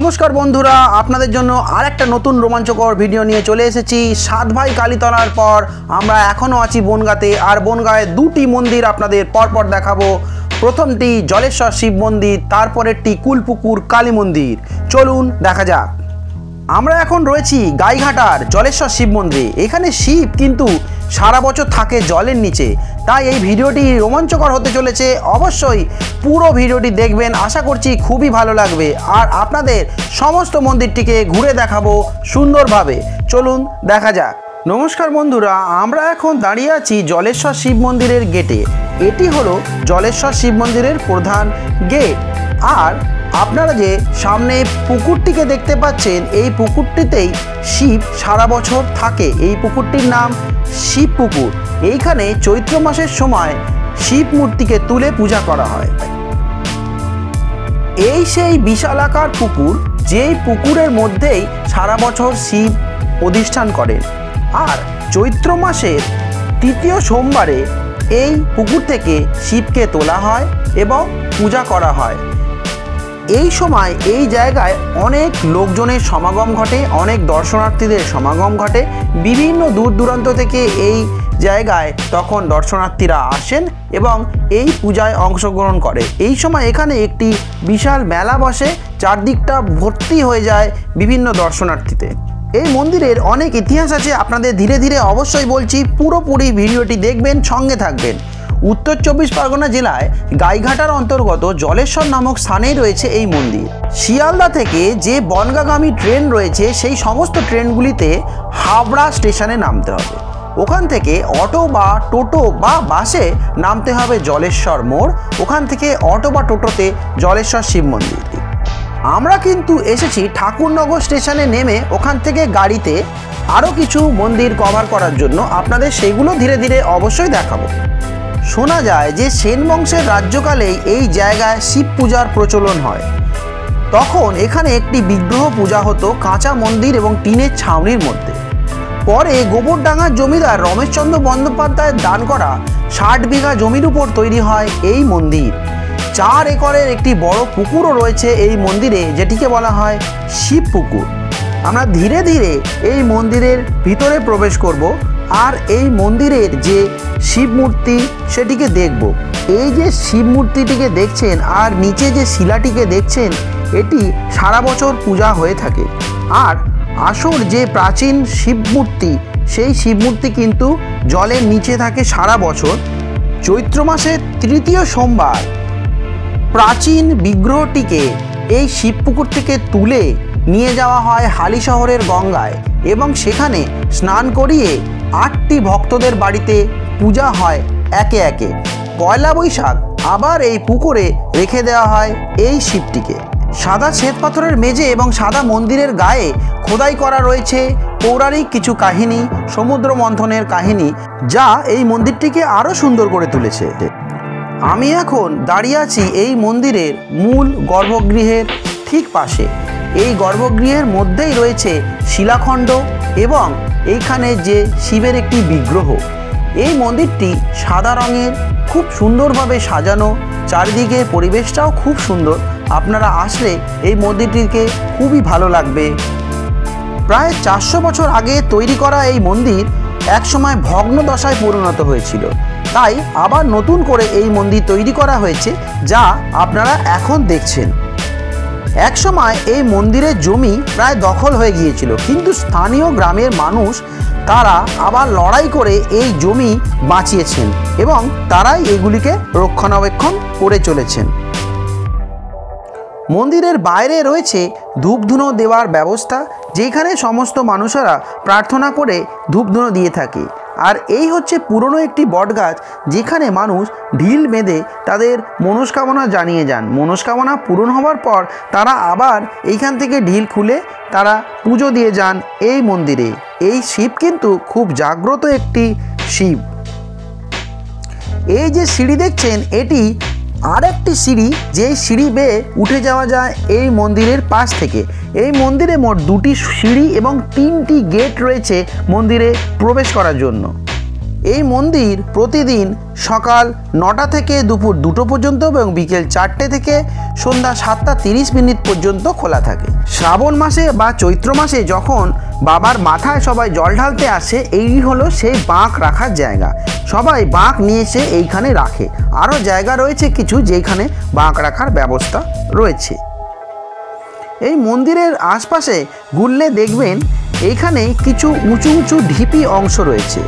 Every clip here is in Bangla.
নমস্কার বন্ধুরা, আপনাদের জন্য আরেকটা নতুন রোমাঞ্চকর ভিডিও নিয়ে চলে এসেছি। 7 ভাই কালীতলার পর আমরা এখনও আছি বনগাঁতে, আর বনগাঁয়ে দুটি মন্দির আপনাদের পরপর দেখাবো। প্রথমটি জলেশ্বর শিব মন্দির, তারপরেরটি কুলপুকুর কালী মন্দির। চলুন দেখা যাক। আমরা এখন রয়েছি গাইঘাটার জলেশ্বর শিব মন্দিরে। এখানে শিব কিন্তু সারা বছর থাকে জলের নিচে, তাই এই ভিডিওটি রোমাঞ্চকর হতে চলেছে। অবশ্যই পুরো ভিডিওটি দেখবেন, আশা করছি খুবই ভালো লাগবে। আর আপনাদের সমস্ত মন্দিরটিকে ঘুরে দেখাবো সুন্দরভাবে। চলুন দেখা যাক। নমস্কার বন্ধুরা, আমরা এখন দাঁড়িয়ে আছি জলেশ্বর শিব মন্দিরের গেটে। এটি হলো জলেশ্বর শিব মন্দিরের প্রধান গেট। আর আপনারা যে সামনে পুকুরটিকে দেখতে পাচ্ছেন, এই পুকুরটিতেই শিব সারা বছর থাকে। এই পুকুরটির নাম শিব পুকুর। এইখানে চৈত্র মাসের সময় শিব মূর্তিকে তুলে পূজা করা হয়। এই সেই বিশালাকার পুকুর, যেই পুকুরের মধ্যেই সারা বছর শিব অধিষ্ঠান করেন। আর চৈত্র মাসের তৃতীয় সোমবারে এই পুকুর থেকে শিবকে তোলা হয় এবং পূজা করা হয়। এই সময় এই জায়গায় অনেক লোকজনের সমাগম ঘটে, অনেক দর্শনার্থীদের সমাগম ঘটে। বিভিন্ন দূর দূরান্ত থেকে এই জায়গায় তখন দর্শনার্থীরা আসেন এবং এই পূজায় অংশগ্রহণ করে। এই সময় এখানে একটি বিশাল মেলা বসে, চারদিকটা ভর্তি হয়ে যায় বিভিন্ন দর্শনার্থীতে। এই মন্দিরের অনেক ইতিহাস আছে, আপনাদের ধীরে ধীরে অবশ্যই বলছি, পুরোপুরি ভিডিওটি দেখবেন, সঙ্গে থাকবেন। উত্তর 24 পরগনা জেলায় গাইঘাটার অন্তর্গত জলেশ্বর নামক স্থানেই রয়েছে এই মন্দির। শিয়ালদা থেকে যে বনগাঁগামী ট্রেন রয়েছে, সেই সমস্ত ট্রেনগুলিতে হাবড়া স্টেশনে নামতে হবে। ওখান থেকে অটো বা টোটো বা বাসে নামতে হবে জলেশ্বর মোড়। ওখান থেকে অটো বা টোটোতে জলেশ্বর শিব মন্দির। আমরা কিন্তু এসেছি ঠাকুরনগর স্টেশনে নেমে ওখান থেকে গাড়িতে আরও কিছু মন্দির কভার করার জন্য। আপনাদের সেগুলো ধীরে ধীরে অবশ্যই দেখাবো। শোনা যায় যে সেন বংশের রাজ্যকালেই এই জায়গায় শিব পূজার প্রচলন হয়। তখন এখানে একটি বিগ্রহ পূজা হতো কাঁচা মন্দির এবং টিনের ছাউনির মধ্যে। পরে গোবরডাঙ্গার জমিদার রমেশচন্দ্র বন্দ্যোপাধ্যায়ের দান করা 60 বিঘা জমির উপর তৈরি হয় এই মন্দির। 4 একরের একটি বড় পুকুরও রয়েছে এই মন্দিরে, যেটিকে বলা হয় শিব পুকুর। আমরা ধীরে ধীরে এই মন্দিরের ভিতরে প্রবেশ করব আর এই মন্দিরের যে শিব মূর্তি সেটিকে দেখব। এই যে শিব মূর্তিটিকে দেখছেন আর নিচে যে শিলাটিকে দেখছেন, এটি সারা বছর পূজা হয়ে থাকে। আর আসল যে প্রাচীন শিব মূর্তি, সেই শিব মূর্তি কিন্তু জলের নিচে থাকে সারা বছর। চৈত্র মাসের তৃতীয় সোমবার প্রাচীন বিগ্রহটিকে এই শিব পুকুর থেকে তুলে নিয়ে যাওয়া হয় হালি শহরের গঙ্গায় এবং সেখানে স্নান করিয়ে 8টি ভক্তদের বাড়িতে পূজা হয় একে একে। পয়লা বৈশাখ আবার এই পুকুরে রেখে দেওয়া হয় এই শিবটিকে। সাদা শ্বেতপাথরের মেঝে এবং সাদা মন্দিরের গায়ে খোদাই করা রয়েছে পৌরাণিক কিছু কাহিনী, সমুদ্র মন্থনের কাহিনী, যা এই মন্দিরটিকে আরও সুন্দর করে তুলেছে। আমি এখন দাঁড়িয়ে আছি এই মন্দিরের মূল গর্ভগৃহের ঠিক পাশে। এই গর্ভগৃহের মধ্যেই রয়েছে শিলাখণ্ড এবং এইখানে যে শিবের একটি বিগ্রহ। এই মন্দিরটি সাদা রঙের, খুব সুন্দরভাবে সাজানো, চারিদিকে পরিবেশটাও খুব সুন্দর। আপনারা আসলে এই মন্দিরটিকে খুবই ভালো লাগবে। প্রায় 400 বছর আগে তৈরি করা এই মন্দির একসময় ভগ্ন দশায় পরিণত হয়েছিল, তাই আবার নতুন করে এই মন্দির তৈরি করা হয়েছে, যা আপনারা এখন দেখছেন। একসময় এই মন্দিরের জমি প্রায় দখল হয়ে গিয়েছিল, কিন্তু স্থানীয় গ্রামের মানুষ তারা আবার লড়াই করে এই জমি বাঁচিয়েছেন এবং তারাই এগুলিকে রক্ষণাবেক্ষণ করে চলেছেন। মন্দিরের বাইরে রয়েছে ধূপধুনো দেওয়ার ব্যবস্থা, যেখানে সমস্ত মানুষেরা প্রার্থনা করে ধূপধুনো দিয়ে থাকে। আর এই হচ্ছে পুরনো একটি বটগাছ, যেখানে মানুষ ঢিল বেঁধে তাদের মনস্কামনা জানিয়ে যান। মনস্কামনা পূরণ হওয়ার পর তারা আবার এইখান থেকে ঢিল খুলে তারা পুজো দিয়ে যান এই মন্দিরে। এই শিব কিন্তু খুব জাগ্রত একটি শিব। এই যে সিঁড়ি দেখছেন, এটি আর একটি সিঁড়ি, যেই সিঁড়ি বেয়ে উঠে যাওয়া যায় এই মন্দিরের পাশ থেকে। এই মন্দিরে মোট 2টি সিঁড়ি এবং 3টি গেট রয়েছে মন্দিরে প্রবেশ করার জন্য। এই মন্দির প্রতিদিন সকাল 9টা থেকে দুপুর 2টো পর্যন্ত এবং বিকেল 4টে থেকে সন্ধ্যা 7:30 পর্যন্ত খোলা থাকে। শ্রাবণ মাসে বা চৈত্র মাসে যখন বাবার মাথায় সবাই জল ঢালতে আসে, এই হলো সেই বাঁক রাখার জায়গা। সবাই বাঁক নিয়ে এসে এইখানে রাখে। আরও জায়গা রয়েছে কিছু যেখানে বাঁক রাখার ব্যবস্থা রয়েছে। এই মন্দিরের আশপাশে ঘুরলে দেখবেন এইখানে কিছু উঁচু উঁচু ঢিপি অংশ রয়েছে।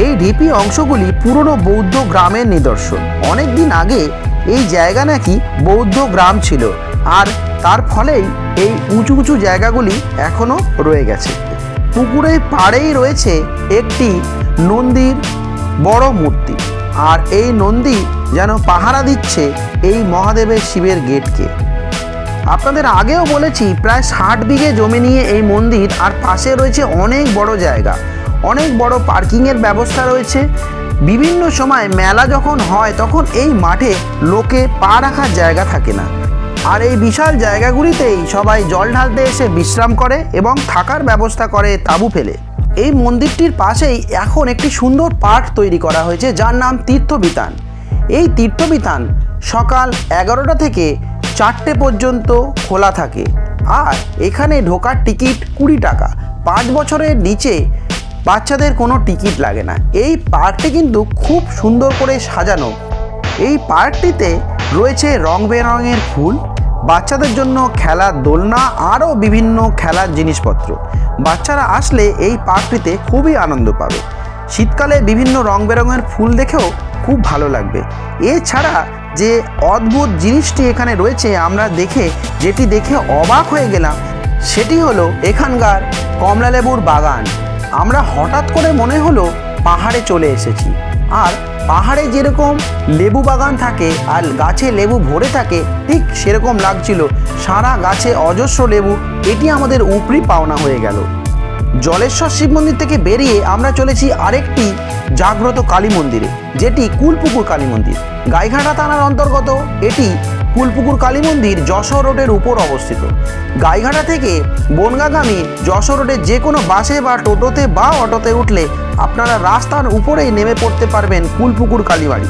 এই ঢিপি অংশগুলি পুরনো বৌদ্ধ গ্রামের নিদর্শন। অনেক দিন আগে এই জায়গা নাকি বৌদ্ধ গ্রাম ছিল, আর তার ফলেই এই উঁচু উঁচু জায়গাগুলি এখনও রয়ে গেছে। পুকুরের পাড়েই রয়েছে একটি নন্দীর বড় মূর্তি, আর এই নন্দী যেন পাহারা দিচ্ছে এই মহাদেবের শিবের গেটকে। আপনাদের আগেও বলেছি প্রায় 60 বিঘে জমি নিয়ে এই মন্দির, আর পাশে রয়েছে অনেক বড় জায়গা, অনেক বড় পার্কিংয়ের ব্যবস্থা রয়েছে। বিভিন্ন সময় মেলা যখন হয় তখন এই মাঠে লোকে পা রাখার জায়গা থাকে না, আর এই বিশাল জায়গাগুলিতেই সবাই জল ঢালতে এসে বিশ্রাম করে এবং থাকার ব্যবস্থা করে তাঁবু ফেলে। এই মন্দিরটির পাশেই এখন একটি সুন্দর পার্ক তৈরি করা হয়েছে যার নাম তীর্থবিতান। এই তীর্থবিতান সকাল 11টা থেকে 4টে পর্যন্ত খোলা থাকে, আর এখানে ঢোকার টিকিট 20 টাকা। 5 বছরের নিচে বাচ্চাদের কোনো টিকিট লাগে না। এই পার্কটি কিন্তু খুব সুন্দর করে সাজানো। এই পার্কটিতে রয়েছে রং বেরঙের ফুল, বাচ্চাদের জন্য খেলার দোলনা, আরও বিভিন্ন খেলার জিনিসপত্র। বাচ্চারা আসলে এই পার্কটিতে খুবই আনন্দ পাবে। শীতকালে বিভিন্ন রং বেরঙের ফুল দেখেও খুব ভালো লাগবে। এছাড়া যে অদ্ভুত জিনিসটি এখানে রয়েছে আমরা যেটি দেখে অবাক হয়ে গেলাম, সেটি হলো এখানকার কমলালেবুর বাগান। আমরা হঠাৎ করে মনে হলো পাহাড়ে চলে এসেছি, আর পাহাড়ে যেরকম লেবু বাগান থাকে আর গাছে লেবু ভরে থাকে ঠিক সেরকম লাগছিল। সারা গাছে অজস্র লেবু, এটি আমাদের উপরি পাওনা হয়ে গেল। জলেশ্বর শিব মন্দির থেকে বেরিয়ে আমরা চলেছি আরেকটি জাগ্রত কালী মন্দিরে, যেটি কুলপুকুর কালী মন্দির। গাইঘাটা থানার অন্তর্গত এটি কুলপুকুর কালী মন্দির যশোর রোডের উপর অবস্থিত। গাইঘাটা থেকে বনগাগামী যশোর রোডের যে কোনো বাসে বা টোটোতে বা অটোতে উঠলে আপনারা রাস্তার উপরেই নেমে পড়তে পারবেন কুলপুকুর কালীবাড়ি।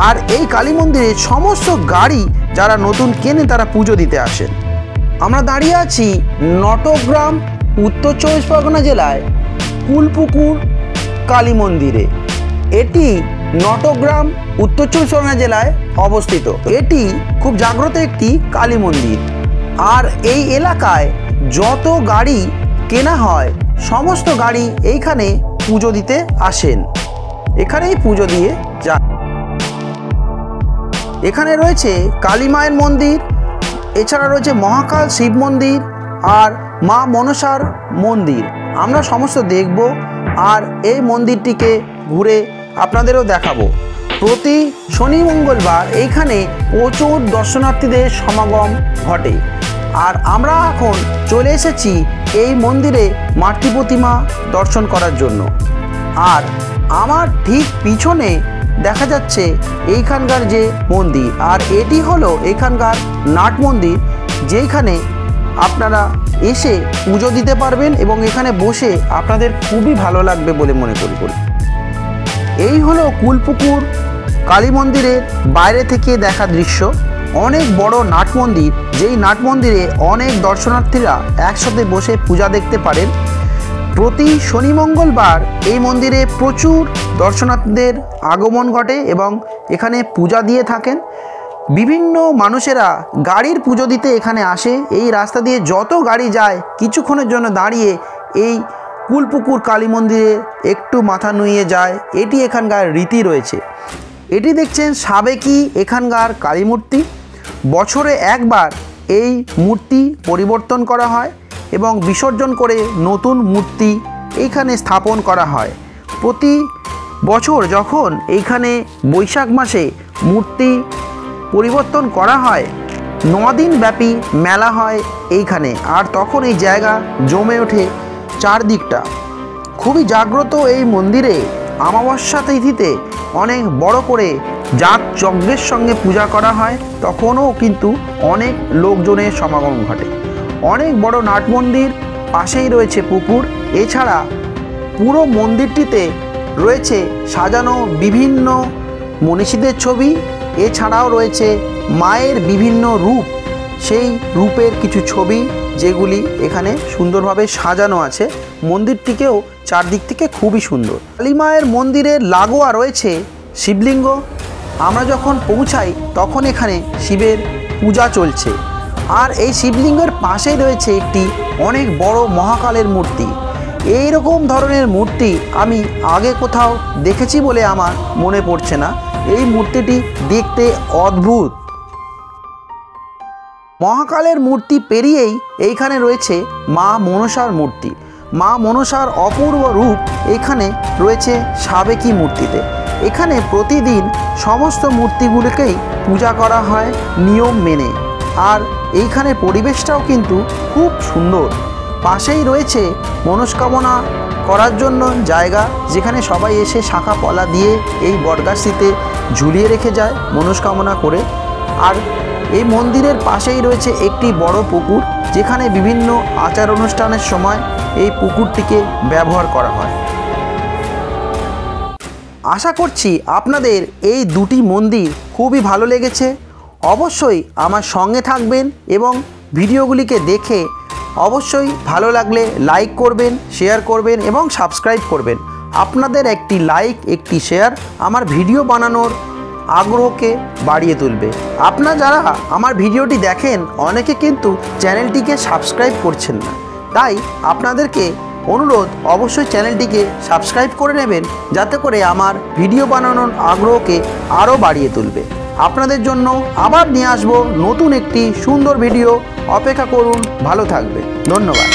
আর এই কালী মন্দিরে সমস্ত গাড়ি যারা নতুন কেনে তারা পুজো দিতে আসেন। আমরা দাঁড়িয়ে আছি নটগ্রাম, উত্তর 24 পরগনা জেলায় কুলপুকুর কালী মন্দিরে। এটি নটগ্রাম, উত্তর 24 পরগনা জেলায় অবস্থিত। এটি খুব জাগ্রত একটি কালী মন্দির, আর এই এলাকায় যত গাড়ি কেনা হয় সমস্ত গাড়ি এইখানে পুজো দিতে আসেন, এখানেই পুজো দিয়ে যান। এখানে রয়েছে কালী মায়ের মন্দির, এছাড়া রয়েছে মহাকাল শিব মন্দির আর মা মনসার মন্দির। আমরা সমস্ত দেখব আর এই মন্দিরটিকে ঘুরে আপনাদেরও দেখাবো। প্রতি শনি মঙ্গলবার এইখানে প্রচুর দর্শনার্থীদের সমাগম ঘটে, আর আমরা এখন চলে এসেছি এই মন্দিরে মাতৃ প্রতিমা দর্শন করার জন্য। আর আমার ঠিক পিছনে দেখা যাচ্ছে এইখানকার যে মন্দির, আর এটি হলো এখানকার নাট মন্দির, যেখানে আপনারা এসে পুজো দিতে পারবেন এবং এখানে বসে আপনাদের খুবই ভালো লাগবে বলে মনে করি। এই হলো কুলপুকুর কালী মন্দিরের বাইরে থেকে দেখা দৃশ্য। অনেক বড় নাট মন্দির, যেই নাট মন্দিরে অনেক দর্শনার্থীরা একসাথে বসে পূজা দেখতে পারেন। প্রতি শনি মঙ্গলবার এই মন্দিরে প্রচুর দর্শনার্থীদের আগমন ঘটে এবং এখানে পূজা দিয়ে থাকেন। বিভিন্ন মানুষেরা গাড়ির পুজো দিতে এখানে আসে। এই রাস্তা দিয়ে যত গাড়ি যায় কিছুক্ষণের জন্য দাঁড়িয়ে এই কুলপুকুর কালী মন্দিরে একটু মাথা নুইয়ে যায়। এটি এখানকার রীতি রয়েছে। এটি দেখছেন সাবেকি এখানকার কালী মূর্তি। বছরে একবার এই মূর্তি পরিবর্তন করা হয় এবং বিসর্জন করে নতুন মূর্তি এইখানে স্থাপন করা হয়। প্রতি বছর যখন এইখানে বৈশাখ মাসে মূর্তি পরিবর্তন করা হয় 9 দিন ব্যাপী মেলা হয় এইখানে, আর তখন এই জায়গা জমে ওঠে চারদিকটা। খুবই জাগ্রত এই মন্দিরে অমাবস্যা তিথিতে অনেক বড় করে যজ্ঞের সঙ্গে পূজা করা হয়, তখনও কিন্তু অনেক লোকজনের সমাগম ঘটে। অনেক বড় নাট মন্দির, পাশেই রয়েছে পুকুর। এছাড়া পুরো মন্দিরটিতে রয়েছে সাজানো বিভিন্ন মনীষীদের ছবি, এছাড়াও রয়েছে মায়ের বিভিন্ন রূপ, সেই রূপের কিছু ছবি যেগুলি এখানে সুন্দরভাবে সাজানো আছে। মন্দিরটিকেও চারদিক থেকে খুবই সুন্দর। কালী মায়ের মন্দিরের লাগোয়া রয়েছে শিবলিঙ্গ। আমরা যখন পৌঁছাই তখন এখানে শিবের পূজা চলছে, আর এই শিবলিঙ্গের পাশেই রয়েছে একটি অনেক বড় মহাকালের মূর্তি। এই রকম ধরনের মূর্তি আমি আগে কোথাও দেখেছি বলে আমার মনে পড়ছে না। এই মূর্তিটি দেখতে অদ্ভুত। মহাকালের মূর্তি পেরিয়েই এইখানে রয়েছে মা মনসার মূর্তি। মা মনসার অপূর্ব রূপ এখানে রয়েছে সাবেকি মূর্তিতে। এখানে প্রতিদিন সমস্ত মূর্তিগুলিকেই পূজা করা হয় নিয়ম মেনে, আর এইখানে পরিবেশটাও কিন্তু খুব সুন্দর। পাশেই রয়েছে মনস্কামনা করার জন্য জায়গা, যেখানে সবাই এসে শাখা পলা দিয়ে এই বটগাছটিতে ঝুলিয়ে রেখে যায় মনস্কামনা করে। আর এই মন্দিরের পাশেই রয়েছে একটি বড় পুকুর, যেখানে বিভিন্ন আচার অনুষ্ঠানের সময় এই পুকুরটিকে ব্যবহার করা হয়। আশা করছি আপনাদের এই দুটি মন্দির খুবই ভালো লেগেছে। অবশ্যই আমার সঙ্গে থাকবেন এবং ভিডিওগুলিকে দেখে অবশ্যই ভালো লাগলে লাইক করবেন, শেয়ার করবেন এবং সাবস্ক্রাইব করবেন। আপনাদের একটি লাইক, একটি শেয়ার আমার ভিডিও বানানোর আগ্রহকে বাড়িয়ে তুলবে। আপনারা যারা আমার ভিডিওটি দেখেন অনেকে কিন্তু চ্যানেলটিকে সাবস্ক্রাইব করছেন না, তাই আপনাদেরকে অনুরোধ অবশ্যই চ্যানেলটিকে সাবস্ক্রাইব করে নেবেন, যাতে করে আমার ভিডিও বানানোর আগ্রহকে আরও বাড়িয়ে তুলবে। আপনাদের জন্য আবার নিয়ে আসবো নতুন একটি সুন্দর ভিডিও। অপেক্ষা করুন, ভালো থাকবে, ধন্যবাদ।